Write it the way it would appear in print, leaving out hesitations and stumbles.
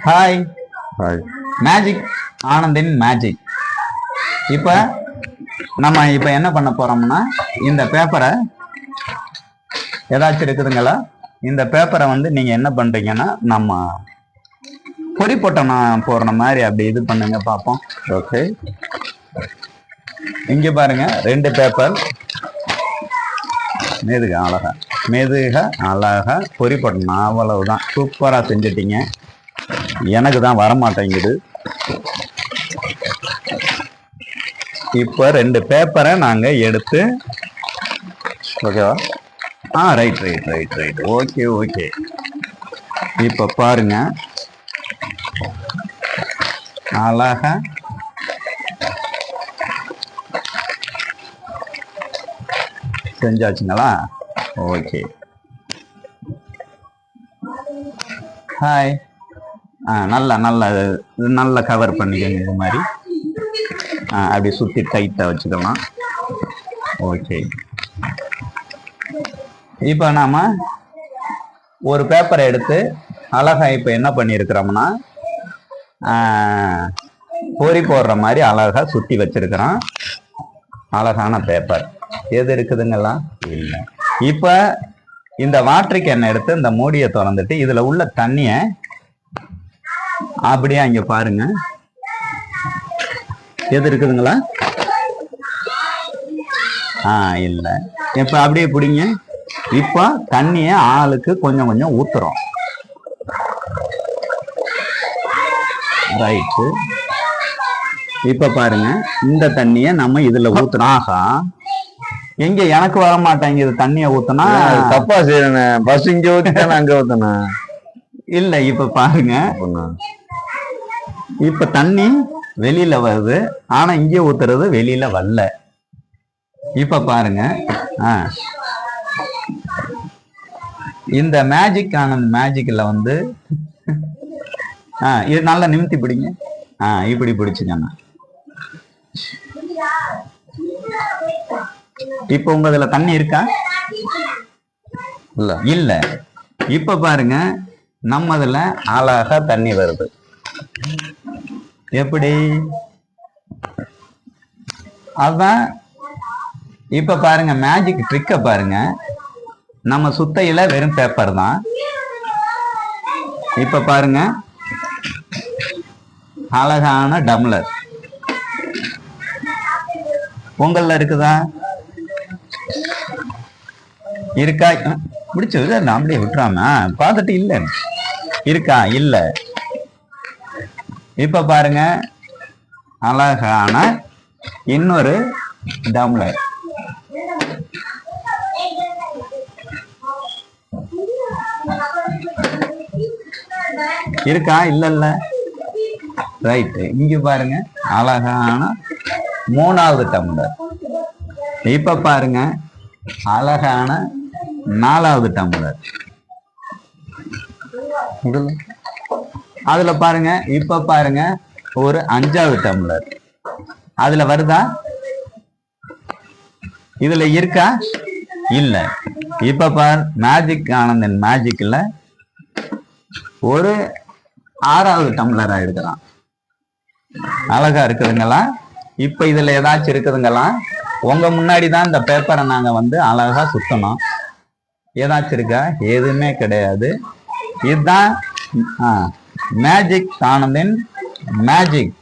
Hi. Hi. Magic ஆனந்தின் magic. இப்போ நம்ம என்ன பண்ண போறோம்னா, இந்த பேப்பரை ஏதாச்சும் இருக்குதுங்களா? இந்த பேப்பரை நீங்க என்ன பண்றீங்கன்னா, நம்ம பொறி பொட்டணம் போடுற மாதிரி அப்படி இது பண்ணுங்க பார்ப்போம். ஓகே. இங்க பாருங்க, 2 பேப்பர் மெதுக அழகா பொறி போட்டணும். அவ்வளவுதான். சூப்பரா செஞ்சுட்டீங்க. எனக்கு தான் வரமாட்டேங்குது. இப்போ 2 பேப்பரை நாங்க எடுத்து, ஓகேவா? ரைட். ஓகே. இப்ப பாருங்க, அழகா செஞ்சாச்சுங்களா? ஓகே. ஹாய். நல்லா கவர் பண்ணிக்கோங்க. இது மாதிரி அப்படி சுத்தி டைட்டா வச்சுக்கலாம். ஓகே. இப்போ நாம ஒரு பேப்பரை எடுத்து அழகா இப்ப என்ன பண்ணிருக்கிறோம்னா, பொறி போடுற மாதிரி அழகா சுத்தி வச்சிருக்கிறோம். அழகான பேப்பர் எது இருக்குதுங்களா? இல்லை. இப்ப இந்த வாட்டர் கேன் எடுத்து இந்த மூடியை திறந்துட்டு இதுல உள்ள தண்ணிய அப்படியே அங்க பாருங்க. எது இருக்குதுங்களா? இல்ல. இப்ப அப்படியே பிடிங்க. இப்ப தண்ணிய ஆளுக்கு கொஞ்சம் கொஞ்சம் ஊத்துறோம். ரைட்டு. இப்ப பாருங்க, இந்த தண்ணிய நம்ம இதுல ஊத்துறோம். ஆஹா, எங்க எனக்கு வர மாட்டேங்குது. தண்ணிய ஊத்துனா தப்பா செய்யறேன். பஸ் இங்க ஊத்தினா அங்க ஊத்தனா இல்ல. இப்ப பாருங்க, இப்ப தண்ணி வெளியில வருது, ஆனா இங்க ஊத்துறது வெளியில வரல. இப்ப பாருங்க, இந்த மேஜிக் ஆனந்த் மேஜிக்ல இது நல்லா நிமித்தி பிடிங்க. இப்படி பிடிச்சுக்கண்ணா. இப்ப உங்க இதுல தண்ணி இருக்கா? இல்ல. இப்ப பாருங்க, நம்ம இதுல அழகா தண்ணி வருது. எப்படி? அதான். இப்ப பாருங்க, மேஜிக் ட்ரிக்க பாருங்க. நம்ம சுத்தையில வெறும் பேப்பர் தான். இப்ப பாருங்க, அழகான டம்ளர் பொங்கல்ல இருக்குதா? இருக்கா? பிடிச்சது அப்படியே விட்டுறாம பார்த்துட்டு இல்ல இருக்கா? இல்ல. இப்ப பாருங்க, அழகான இன்னொரு டம்ளர் இருக்கா? இல்ல. ரைட். இங்க பாருங்க, அழகான 3வது டம்ளர். இப்ப பாருங்க, அழகான 4வது டம்ளர். அதுல பாருங்க, இப்ப பாருங்க, ஒரு 5வது டம்ளர். அதுல வருதா? இதுல இருக்கா? இல்ல. இப்ப பாரு, மேஜிக் ஆனந்தன் மேஜிக்ல ஒரு 6வது டம்ளரா எடுக்கலாம். அழகா இருக்குதுங்களா? இப்ப இதுல ஏதாச்சும் இருக்குதுங்களா? உங்க முன்னாடிதான் இந்த பேப்பரை நாங்க அழகா சுத்தணும். ஏதாச்சும் இருக்கா? எதுவுமே கிடையாது. இதுதான் மேஜிக் ஆனந்தின் மேஜிக்.